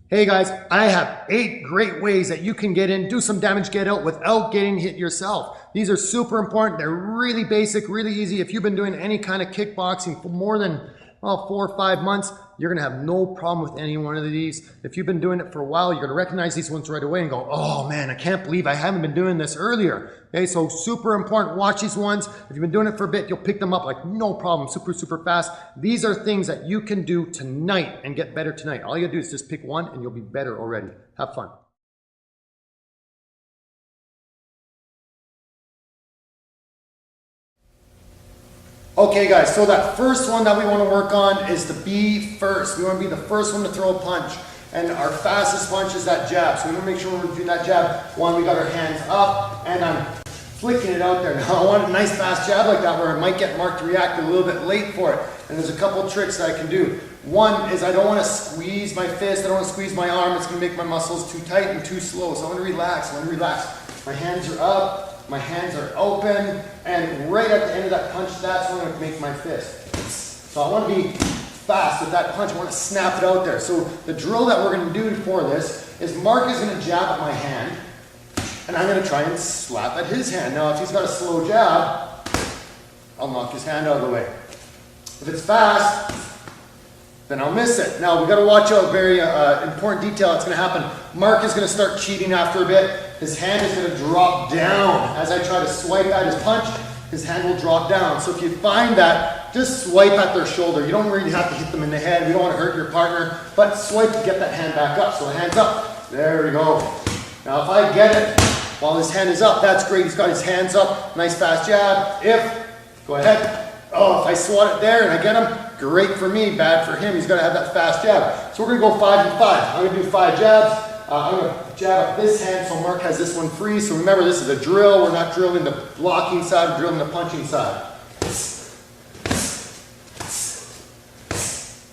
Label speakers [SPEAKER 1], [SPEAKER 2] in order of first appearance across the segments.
[SPEAKER 1] Hey guys, I have 8 great ways that you can get in, do some damage, get out without getting hit yourself. These are super important. They're really basic, really easy. If you've been doing any kind of kickboxing for more than 4 or 5 months, you're gonna have no problem with any one of these. If you've been doing it for a while, you're gonna recognize these ones right away and go, oh man, I can't believe I haven't been doing this earlier. Okay, so super important, watch these ones. If you've been doing it for a bit, you'll pick them up like no problem, super fast. These are things that you can do tonight and get better tonight. All you gotta do is just pick one and you'll be better already. Have fun. Okay guys, so that first one that we want to work on is to be first. We want to be the first one to throw a punch. And our fastest punch is that jab. So we want to make sure when we're doing that jab, one, we got our hands up and I'm flicking it out there. Now I want a nice fast jab like that where I might get Mark to react a little bit late for it. And there's a couple of tricks that I can do. One is I don't want to squeeze my fist, I don't want to squeeze my arm. It's going to make my muscles too tight and too slow. So I want to relax, My hands are up. My hands are open, and right at the end of that punch, that's when I'm going to make my fist. So I want to be fast with that punch. I want to snap it out there. So the drill that we're going to do for this is Mark is going to jab at my hand, and I'm going to try and slap at his hand. Now, if he's got a slow jab, I'll knock his hand out of the way. If it's fast, then I'll miss it. Now, we've got to watch out, very important detail that's going to happen. Mark is going to start cheating after a bit. His hand is going to drop down. As I try to swipe at his punch, his hand will drop down. So if you find that, just swipe at their shoulder. You don't really have to hit them in the head. We don't want to hurt your partner, but swipe to get that hand back up. So the hand's up. There we go. Now if I get it while his hand is up, that's great. He's got his hands up. Nice fast jab. Go ahead. Oh, if I swat it there and I get him, great for me, bad for him. He's got to have that fast jab. So we're going to go 5 and 5. I'm going to do 5 jabs. I'm going to jab up this hand so Mark has this one free. So remember, this is a drill. We're not drilling the blocking side, we're drilling the punching side.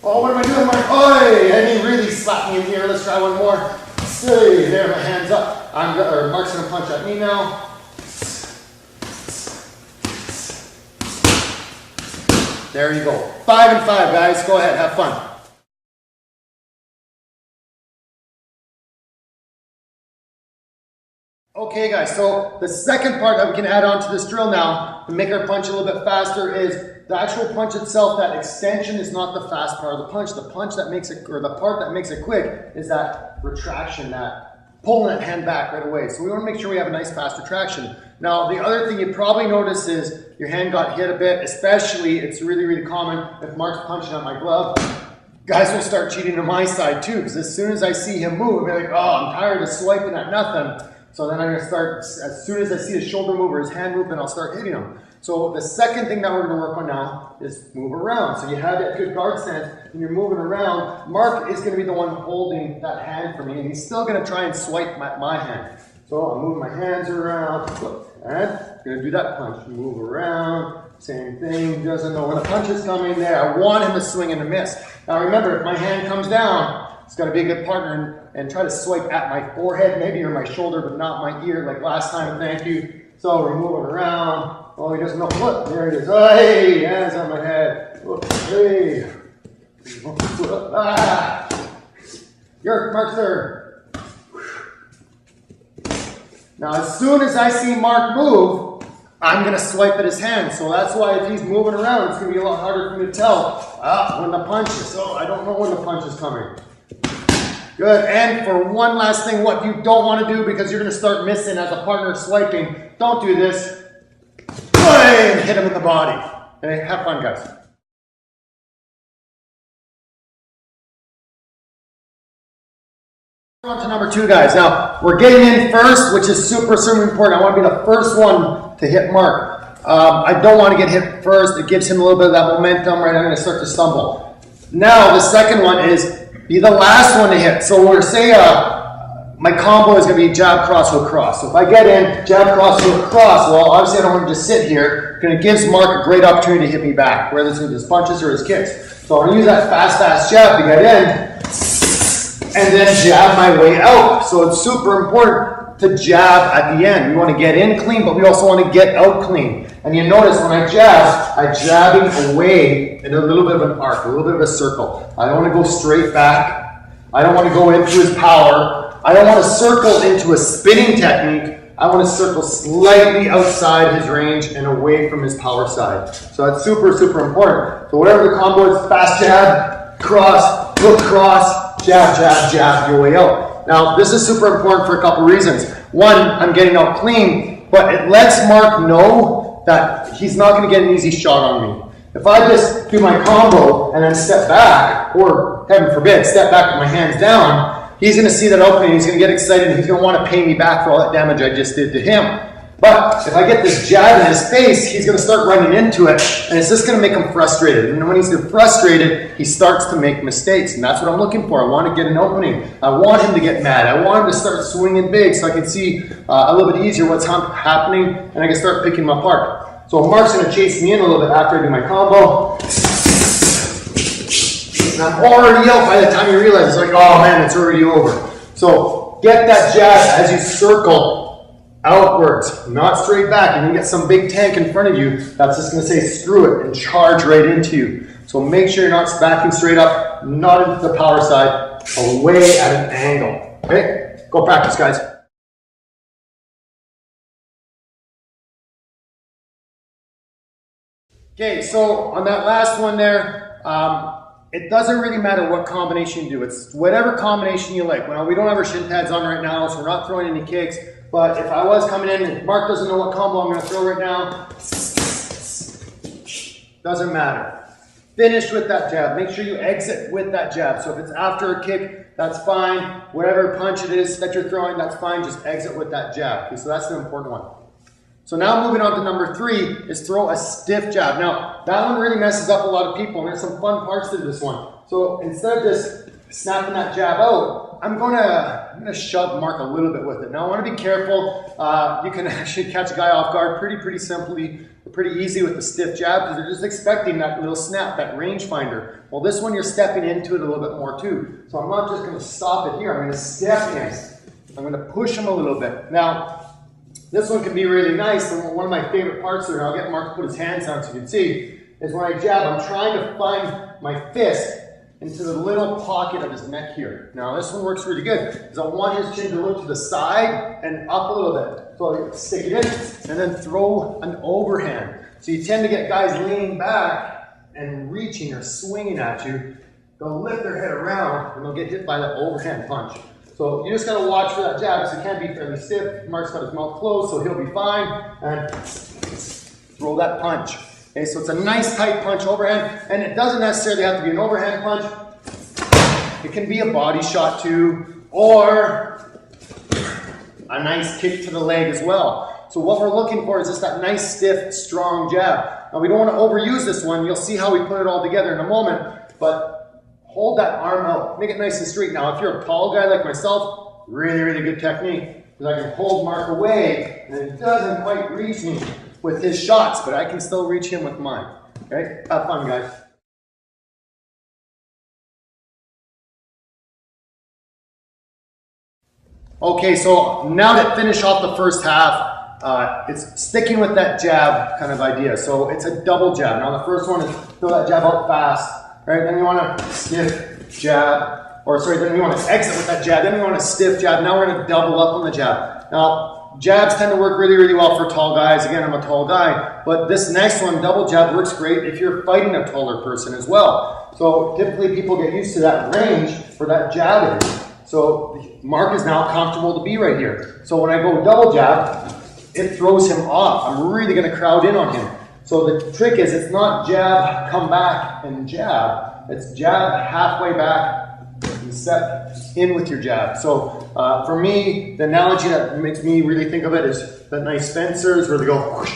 [SPEAKER 1] Oh, what am I doing, Mark? Oh, and he really slapped me in here. Let's try one more. Hey, there, my hand's up. Mark's going to punch at me now. There you go. 5 and 5, guys. Go ahead, have fun. Okay guys, so the second part that we can add on to this drill now to make our punch a little bit faster is the actual punch itself. That extension is not the fast part of the punch. The punch that makes it, or the part that makes it quick, is that retraction, that pulling that hand back right away. So we want to make sure we have a nice fast retraction. Now the other thing you probably notice is your hand got hit a bit, especially it's really common if Mark's punching on my glove. Guys will start cheating on my side too, because as soon as I see him move, I'll be like, oh, I'm tired of swiping at nothing. So then I'm going to start, as soon as I see his shoulder move or his hand move, then I'll start hitting him. So the second thing that we're going to work on now is move around. So you have that good guard stance and you're moving around. Mark is going to be the one holding that hand for me, and he's still going to try and swipe my hand. So I'm moving my hands around, and I'm going to do that punch. Move around, same thing, doesn't know when the punch is coming there. I want him to swing and to miss. Now remember, if my hand comes down, it's got to be a good partner and try to swipe at my forehead, maybe or my shoulder, but not my ear like last time. Thank you. So we're moving around. Oh, he doesn't know. Look, there it is. Oh, hey, hands on my head. Look, hey. Ah. Mark third. Now, as soon as I see Mark move, I'm going to swipe at his hand. So that's why if he's moving around, it's going to be a lot harder for me to tell when the punch is. So I don't know when the punch is coming. Good, and for one last thing, what you don't want to do, because you're going to start missing as a partner swiping, don't do this. And hit him in the body. Okay, have fun, guys. On to number 2, guys. Now, we're getting in first, which is super important. I want to be the first one to hit Mark. I don't want to get hit first. It gives him a little bit of that momentum, right? I'm going to start to stumble. Now, the second one is be the last one to hit. So we're say my combo is going to be jab, cross, hook, cross. So if I get in, jab, cross, hook, cross, well, obviously I don't want to just sit here. It gives Mark a great opportunity to hit me back, whether it's with his punches or his kicks. So I'm going to use that fast jab to get in, and then jab my way out. So it's super important to jab at the end. We want to get in clean, but we also want to get out clean. And you notice when I jab, I'm jabbing away in a little bit of an arc, a little bit of a circle. I don't want to go straight back. I don't want to go into his power. I don't want to circle into a spinning technique. I want to circle slightly outside his range and away from his power side. So that's super, super important. So whatever the combo is, fast jab, cross, hook cross, jab, jab, jab, your way out. Now, this is super important for a couple reasons. One, I'm getting out clean, but it lets Mark know that he's not going to get an easy shot on me. If I just do my combo and then step back, or heaven forbid, step back with my hands down, he's going to see that opening, he's going to get excited, and he's going to want to pay me back for all that damage I just did to him. But if I get this jab in his face, he's going to start running into it, and it's just going to make him frustrated. And when he's frustrated, he starts to make mistakes, and that's what I'm looking for. I want to get an opening. I want him to get mad. I want him to start swinging big so I can see a little bit easier what's happening, and I can start picking him apart. So Mark's going to chase me in a little bit after I do my combo. And I'm already out by the time you realize it's like, oh man, it's already over. So get that jab as you circle outwards, not straight back. You're going to get some big tank in front of you that's just going to say screw it and charge right into you. So make sure you're not backing straight up, not into the power side, away at an angle. Okay? Go practice, guys. Okay, so on that last one there, it doesn't really matter what combination you do. It's whatever combination you like. Well, we don't have our shin pads on right now, so we're not throwing any kicks. But if I was coming in and Mark doesn't know what combo I'm going to throw right now, doesn't matter. Finish with that jab. Make sure you exit with that jab. So if it's after a kick, that's fine. Whatever punch it is that you're throwing, that's fine. Just exit with that jab. Okay, so that's the important one. So now moving on to number 3 is throw a stiff jab. Now, that one really messes up a lot of people, and there's some fun parts to this one. So instead of just snapping that jab out, I'm gonna shove Mark a little bit with it. Now I want to be careful. You can actually catch a guy off guard pretty simply, pretty easy with the stiff jab, because they're just expecting that little snap, that rangefinder. Well, this one you're stepping into it a little bit more too. So I'm not just going to stop it here. I'm going to step in. I'm going to push him a little bit. Now, this one can be really nice, and one of my favorite parts there, and I'll get Mark to put his hands down so you can see, is when I jab, I'm trying to find my fist into the little pocket of his neck here. Now this one works really good, because I want his chin to look to the side and up a little bit. So I stick it in, and then throw an overhand. So you tend to get guys leaning back and reaching or swinging at you. They'll lift their head around, and they'll get hit by that overhand punch. So you just gotta watch for that jab, because it can be fairly stiff. Mark's got his mouth closed, so he'll be fine. And throw that punch. Okay, so it's a nice tight punch overhand, and it doesn't necessarily have to be an overhand punch. It can be a body shot too, or a nice kick to the leg as well. So what we're looking for is just that nice, stiff, strong jab. Now we don't want to overuse this one. You'll see how we put it all together in a moment, but hold that arm out. Make it nice and straight. Now if you're a tall guy like myself, really good technique, because I can hold Mark away, and it doesn't quite reach me with his shots, but I can still reach him with mine. Okay, have fun, guys. Okay, so now to finish off the first half, it's sticking with that jab kind of idea. So it's a double jab. Now the first one is throw that jab out fast, right? Then you want to stiff jab, or sorry, then you want to exit with that jab. Then you want to stiff jab. Now we're going to double up on the jab. Now, jabs tend to work really well for tall guys. Again, I'm a tall guy, but this next one, double jab, works great if you're fighting a taller person as well. So typically people get used to that range where that jab is. So Mark is now comfortable to be right here. So when I go double jab, it throws him off. I'm really going to crowd in on him. So the trick is, it's not jab, come back and jab. It's jab halfway back and step in with your jab. So for me, the analogy that makes me really think of it is that nice fencers where they go whoosh,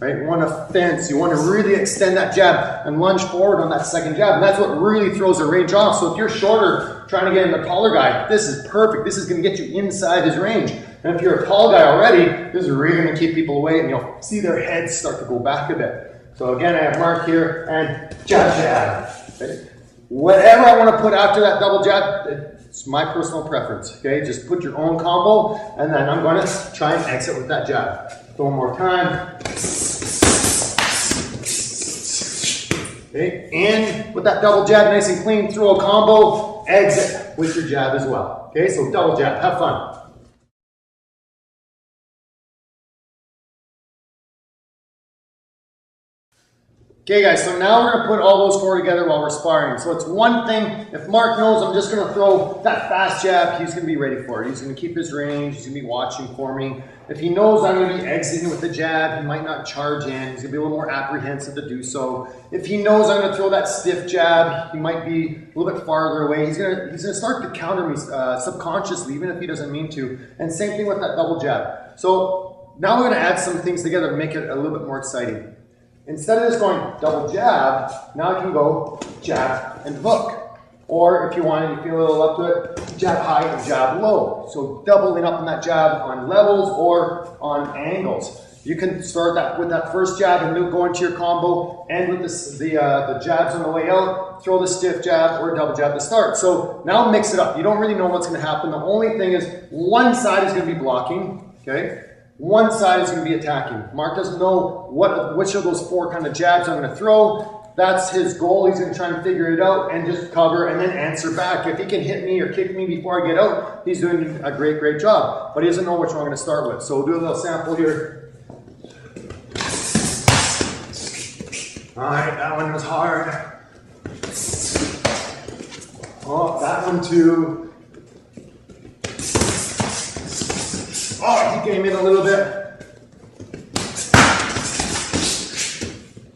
[SPEAKER 1] right? You want to fence, you want to really extend that jab and lunge forward on that second jab. And that's what really throws the range off. So if you're shorter, trying to get in the taller guy, this is perfect. This is going to get you inside his range. And if you're a tall guy already, this is really going to keep people away, and you'll see their heads start to go back a bit. So again, I have Mark here, and jab. Okay? Whatever I want to put after that double jab, it's my personal preference. Okay, just put your own combo, and then I'm going to try and exit with that jab. One more time. Okay, in with that double jab, nice and clean. Throw a combo, exit. with your jab as well. Okay, so double jab, have fun. Okay guys, so now we're gonna put all those four together while we're sparring. So it's one thing, if Mark knows I'm just gonna throw that fast jab, he's gonna be ready for it. He's gonna keep his range, he's gonna be watching for me. If he knows I'm gonna be exiting with the jab, he might not charge in, he's gonna be a little more apprehensive to do so. If he knows I'm gonna throw that stiff jab, he might be a little bit farther away. He's gonna start to counter me subconsciously, even if he doesn't mean to. And same thing with that double jab. So now we're gonna add some things together to make it a little bit more exciting. Instead of just going double jab, now I can go jab and hook. Or if you want, you feel a little up to it, jab high and jab low. So doubling up on that jab on levels or on angles. You can start that with that first jab and go into your combo, and with the jabs on the way out, throw the stiff jab or double jab to start. So now mix it up. You don't really know what's going to happen. The only thing is one side is going to be blocking, okay? One side is going to be attacking. Mark doesn't know which of those four kind of jabs I'm going to throw. That's his goal. He's going to try and figure it out and just cover and then answer back. If he can hit me or kick me before I get out, he's doing a great, great job. But he doesn't know which one I'm going to start with. So we'll do a little sample here. All right, that one was hard. Oh, that one too. Oh, he came in a little bit.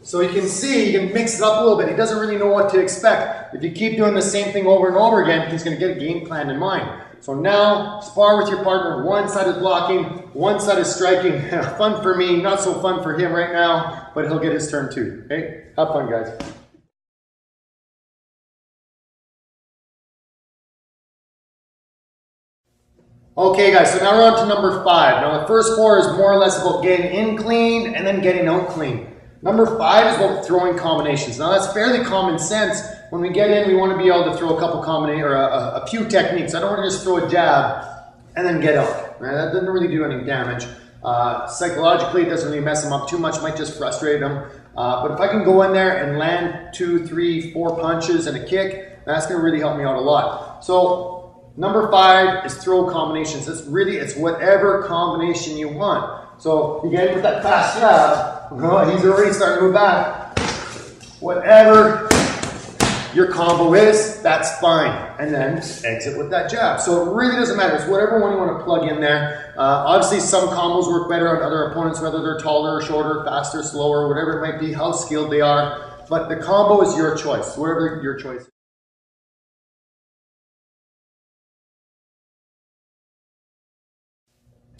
[SPEAKER 1] So you can see, you can mix it up a little bit. He doesn't really know what to expect. If you keep doing the same thing over and over again, he's going to get a game plan in mind. So now, spar with your partner. One side is blocking, one side is striking. Fun for me, not so fun for him right now, but he'll get his turn too. Okay? Have fun, guys. Okay guys, so now we're on to number 5. Now the first 4 is more or less about getting in clean and then getting out clean. Number 5 is about throwing combinations. Now that's fairly common sense. When we get in, we want to be able to throw a couple combinations or a few techniques. I don't want to just throw a jab and then get out. Right? That doesn't really do any damage. Psychologically, it doesn't really mess them up too much. Might just frustrate them. But if I can go in there and land 2, 3, 4 punches and a kick, that's going to really help me out a lot. So number 5 is throw combinations. It's whatever combination you want. So you get in with that fast jab. He's already starting to move back. Whatever your combo is, that's fine. And then exit with that jab. So it really doesn't matter. It's whatever one you want to plug in there. Obviously, some combos work better on other opponents, whether they're taller or shorter, faster, slower, whatever it might be, how skilled they are. But the combo is your choice, whatever your choice is.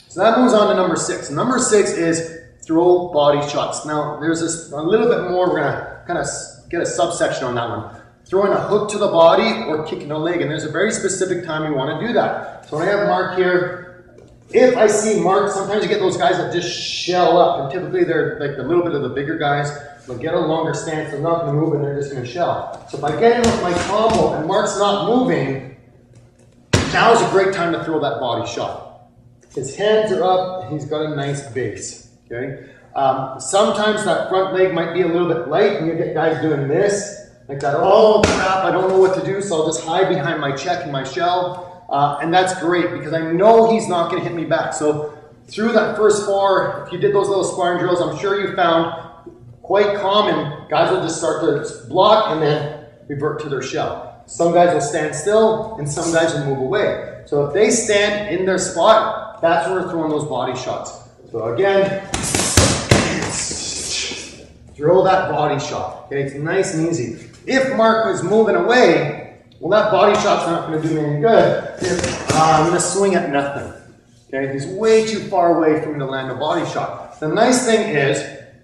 [SPEAKER 1] So that moves on to number 6. Number 6 is throw body shots. Now, there's a little bit more. We're going to kind of get a subsection on that one. Throwing a hook to the body or kicking a leg. And there's a very specific time you want to do that. So when I have Mark here, if I see Mark, sometimes you get those guys that just shell up. And typically they're like a little bit of the bigger guys. They'll get a longer stance. They're not going to move and they're just going to shell. So if I get in with my combo and Mark's not moving, now is a great time to throw that body shot. His hands are up, he's got a nice base, okay? Sometimes that front leg might be a little bit light, and you get guys doing this, like that, oh crap, I don't know what to do, so I'll just hide behind my check and my shell, and that's great, because I know he's not gonna hit me back. So through that first 4, if you did those little sparring drills, I'm sure you found quite common, guys will just start to block and then revert to their shell. Some guys will stand still, and some guys will move away. So if they stand in their spot, that's where we're throwing those body shots. So again, throw that body shot. Okay, it's nice and easy. If Mark was moving away, well, that body shot's not going to do me any good. I'm going to swing at nothing. Okay, he's way too far away for me to land a body shot. The nice thing is,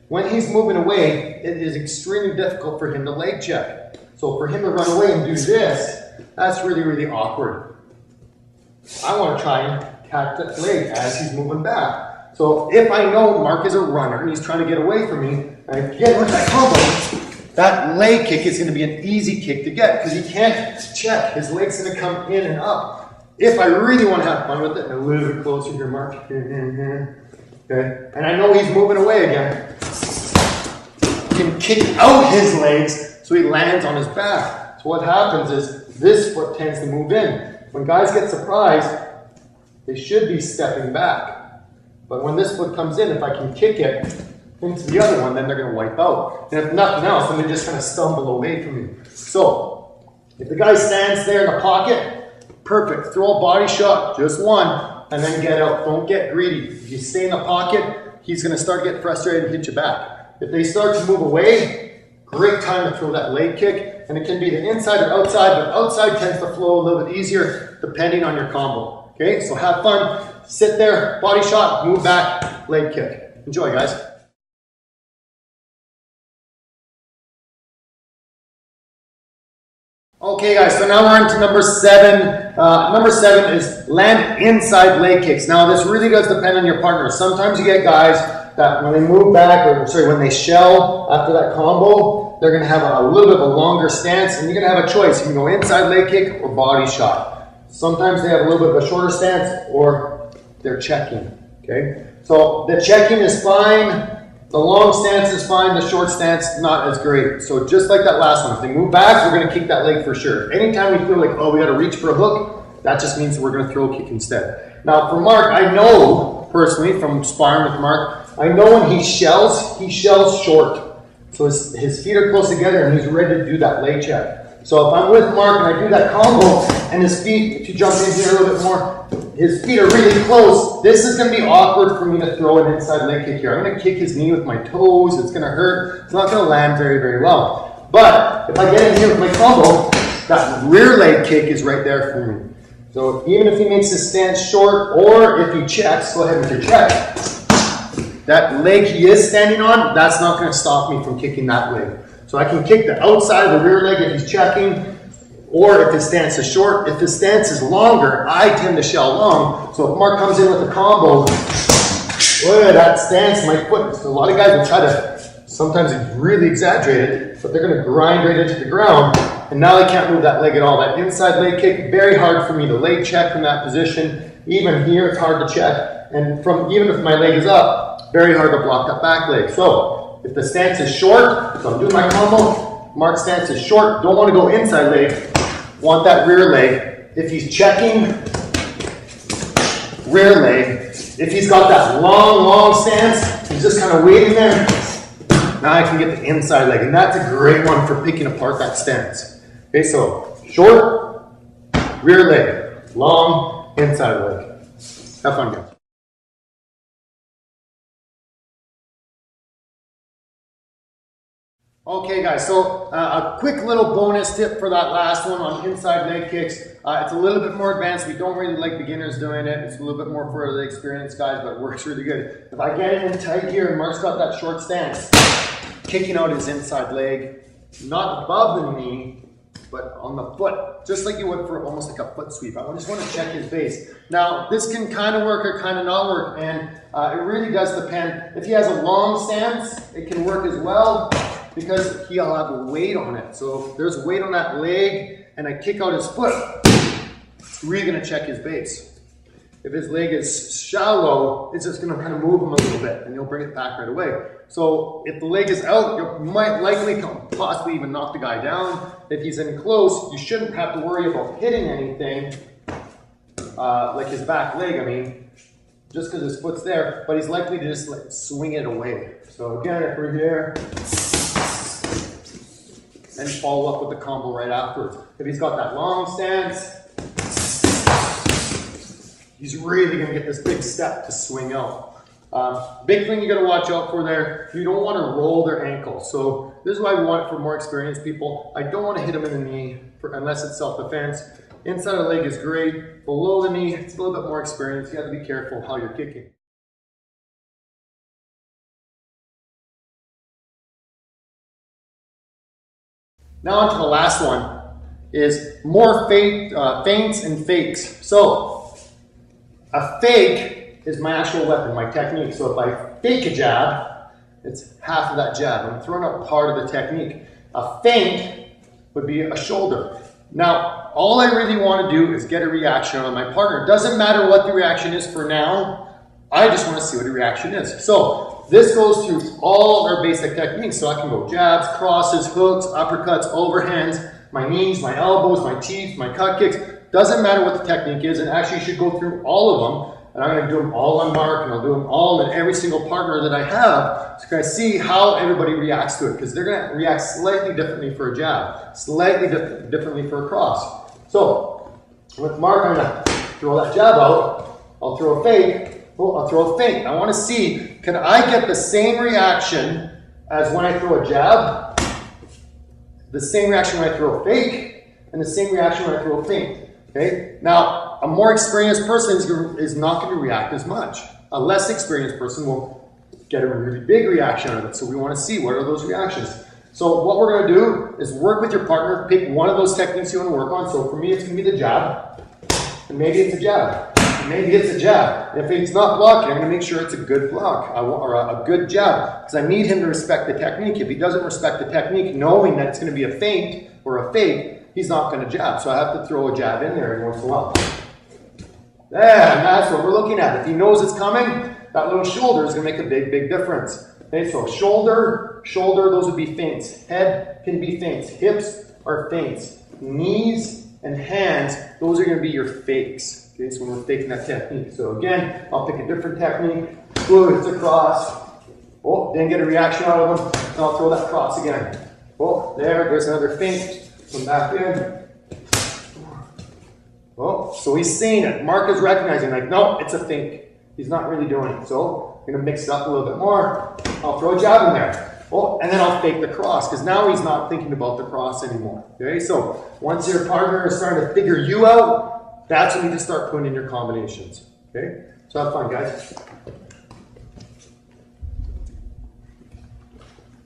[SPEAKER 1] when he's moving away, it is extremely difficult for him to leg check. So for him to run away and do this, that's really, really awkward. I want to try and catch that leg as he's moving back. So if I know Mark is a runner and he's trying to get away from me, and I get with that combo, that leg kick is going to be an easy kick to get because he can't check. His leg's going to come in and up. If I really want to have fun with it, and a little bit closer here, Mark. Okay, and I know he's moving away again. I can kick out his legs so he lands on his back. So what happens is this foot tends to move in. When guys get surprised, they should be stepping back. But when this foot comes in, if I can kick it into the other one, then they're going to wipe out. And if nothing else, then they just kind of stumble away from you. So, if the guy stands there in the pocket, perfect. Throw a body shot, just one, and then get out. Don't get greedy. If you stay in the pocket, he's going to start getting frustrated and hit you back. If they start to move away, great time to throw that leg kick. And it can be the inside or outside, but outside tends to flow a little bit easier depending on your combo. Okay, so have fun. Sit there, body shot, move back, leg kick. Enjoy, guys. Okay guys, so now we're on to number 7. Number 7 is land inside leg kicks. Now this really does depend on your partner. Sometimes you get guys that when they move back, or sorry, when they shell after that combo, they're going to have a little bit of a longer stance, and you're going to have a choice. You can go inside leg kick or body shot. Sometimes they have a little bit of a shorter stance, or they're checking. Okay, so the checking is fine. The long stance is fine, the short stance, not as great. So just like that last one, if they move back, we're gonna kick that leg for sure. Anytime we feel like, oh, we gotta reach for a hook, that just means we're gonna throw a kick instead. Now for Mark, I know personally from sparring with Mark, I know when he shells short. So his feet are close together and he's ready to do that leg check. So if I'm with Mark and I do that combo and his feet, if you jump in here a little bit more, his feet are really close, this is going to be awkward for me to throw an inside leg kick here. I'm going to kick his knee with my toes, it's going to hurt, it's not going to land very, very well. But if I get in here with my combo, that rear leg kick is right there for me. So even if he makes his stance short, or if he checks, go ahead with your check. That leg he is standing on, that's not going to stop me from kicking that leg. So I can kick the outside of the rear leg if he's checking, or if his stance is short. If his stance is longer, I tend to shell long. So if Mark comes in with a combo, boy, that stance, my foot. So a lot of guys will try to, sometimes it's really exaggerated, but they're going to grind right into the ground, and now they can't move that leg at all. That inside leg kick, very hard for me to leg check from that position. Even here, it's hard to check. And from even if my leg is up, very hard to block that back leg. So if the stance is short, so I'm doing my combo, Mark's stance is short, don't want to go inside leg, want that rear leg. If he's checking, rear leg. If he's got that long stance, he's just kind of waiting there, now I can get the inside leg, and that's a great one for picking apart that stance. Okay, so short, rear leg, long, inside leg. Have fun, guys. Okay guys, so a quick little bonus tip for that last one on inside leg kicks. It's a little bit more advanced. We don't really like beginners doing it. It's a little bit more for the experienced guys, but it works really good. If I get it in tight here and Mark's got that short stance, kicking out his inside leg, not above the knee, but on the foot, just like you would for almost like a foot sweep. I just want to check his base. Now, this can kind of work or kind of not work, and it really does depend. If he has a long stance, it can work as well, because he'll have a weight on it. So if there's weight on that leg and I kick out his foot, it's really gonna check his base. If his leg is shallow, it's just gonna kind of move him a little bit and you'll bring it back right away. So if the leg is out, you might likely possibly even knock the guy down. If he's in close, you shouldn't have to worry about hitting anything, like his back leg, I mean, just because his foot's there, but he's likely to just like swing it away. So again, if we're here, and follow up with the combo right afterwards. If he's got that long stance, he's really gonna get this big step to swing out. Big thing you gotta watch out for there, you don't wanna roll their ankle. So this is why we want it for more experienced people. I don't wanna hit them in the knee unless it's self-defense. Inside the leg is great. Below the knee, it's a little bit more experience. You have to be careful how you're kicking. Now on to the last one, is more feints and fakes. So, a fake is my actual weapon, my technique. So if I fake a jab, it's half of that jab. I'm throwing out part of the technique. A feint would be a shoulder. Now, all I really want to do is get a reaction on my partner. It doesn't matter what the reaction is for now, I just want to see what the reaction is. So, this goes through all our basic techniques. So I can go jabs, crosses, hooks, uppercuts, overhands, my knees, my elbows, my teeth, my cut kicks. Doesn't matter what the technique is, and actually you should go through all of them. And I'm going to do them all on Mark, and I'll do them all in every single partner that I have, so kind of see how everybody reacts to it, because they're going to react slightly differently for a jab, slightly differently for a cross. So with Mark, I'm going to throw that jab out. I'll throw a fake. Oh, I'll throw a feint. I want to see, can I get the same reaction as when I throw a jab, the same reaction when I throw a fake, and the same reaction when I throw a feint. Okay? Now, a more experienced person is not going to react as much. A less experienced person will get a really big reaction out of it. So we want to see what are those reactions. So what we're going to do is work with your partner, pick one of those techniques you want to work on. So for me, it's going to be the jab, and maybe it's a jab. Maybe it's a jab. If it's not blocking, I'm going to make sure it's a good block or a good jab, because I need him to respect the technique. If he doesn't respect the technique, knowing that it's going to be a feint or a fake, he's not going to jab. So I have to throw a jab in there every once in a while. Yeah, that's what we're looking at. If he knows it's coming, that little shoulder is going to make a big, big difference. Okay, so shoulder, those would be feints. Head can be feints. Hips are feints. Knees and hands, those are going to be your fakes. Okay, so when we're faking that technique. So again, I'll pick a different technique. Ooh, it's a cross. Oh, didn't get a reaction out of them. And I'll throw that cross again. Oh, there's another feint. Come back in. Oh, so he's seeing it. Mark is recognizing, like, no, it's a feint. He's not really doing it. So I'm going to mix it up a little bit more. I'll throw a jab in there. Oh, and then I'll fake the cross, because now he's not thinking about the cross anymore. Okay, so once your partner is starting to figure you out, that's when you can start putting in your combinations. Okay, so have fun, guys.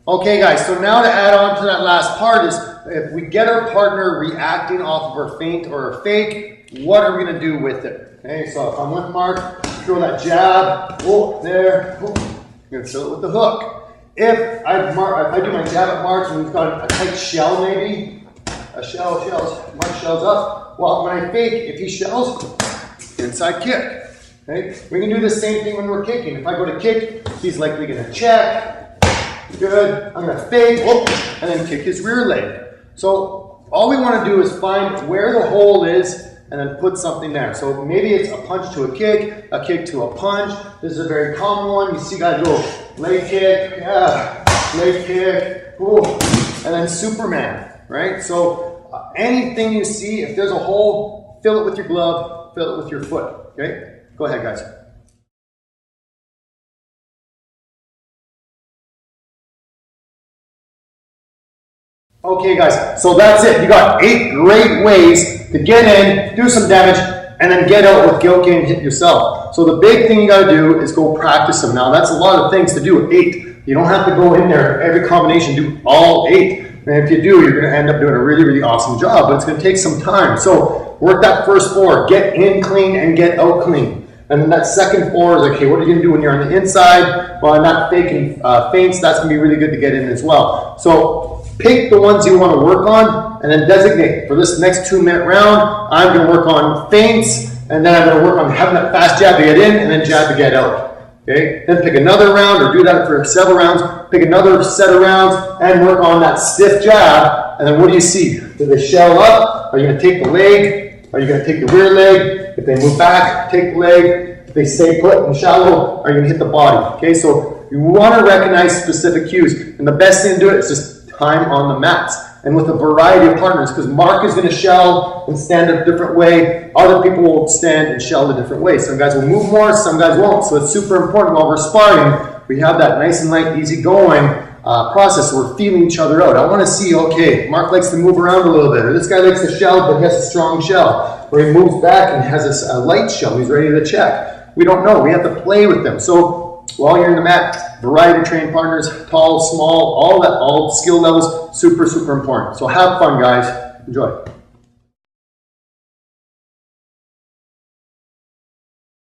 [SPEAKER 1] Okay, guys, so now to add on to that last part is, if we get our partner reacting off of our feint or our fake, what are we going to do with it? Okay, so if I'm with Mark, throw that jab, oh, there, oh, I'm going to fill it with the hook. If I do my jab at Mark and we've got a tight shell maybe, Mark shells up, well, when I fake, if he shells, inside kick. Okay, we can do the same thing when we're kicking. If I go to kick, he's likely going to check. Good. I'm going to fake, oh, and then kick his rear leg. So all we want to do is find where the hole is and then put something there. So maybe it's a punch to a kick to a punch. This is a very common one. You see guys go leg kick, yeah, leg kick, ooh, and then Superman, right? So anything you see, if there's a hole, fill it with your glove, fill it with your foot, okay? Go ahead, guys. Okay, guys, so that's it. You got 8 great ways to get in, do some damage, and then get out with Gyoke and hit yourself. So the big thing you got to do is go practice them. Now, that's a lot of things to do with 8. You don't have to go in there every combination, do all 8. And if you do, you're going to end up doing a really, really awesome job, but it's going to take some time. So work that first 4. Get in clean and get out clean. And then that second 4 is, okay, what are you going to do when you're on the inside? Well, I'm not faking feints. That's going to be really good to get in as well. So pick the ones you want to work on and then designate. For this next 2-minute round, I'm going to work on feints, and then I'm going to work on having that fast jab to get in and then jab to get out. Okay? Then pick another round, or do that for several rounds. Pick another set of rounds and work on that stiff jab. And then what do you see? Do they shell up? Are you going to take the leg? Are you going to take the rear leg? If they move back, take the leg. If they stay put and shallow, are you going to hit the body? Okay? So you want to recognize specific cues. And the best thing to do it is just time on the mats, and with a variety of partners, because Mark is going to shell and stand a different way. Other people will stand and shell a different way. Some guys will move more, some guys won't. So it's super important while we're sparring, we have that nice and light, easy going process. So we're feeling each other out. I want to see, okay, Mark likes to move around a little bit, or this guy likes to shell, but he has a strong shell, or he moves back and has a light shell. He's ready to check. We don't know. We have to play with them. So while you're in the mat, variety of trained partners, tall, small, all skill levels, super, super important. So have fun, guys. Enjoy.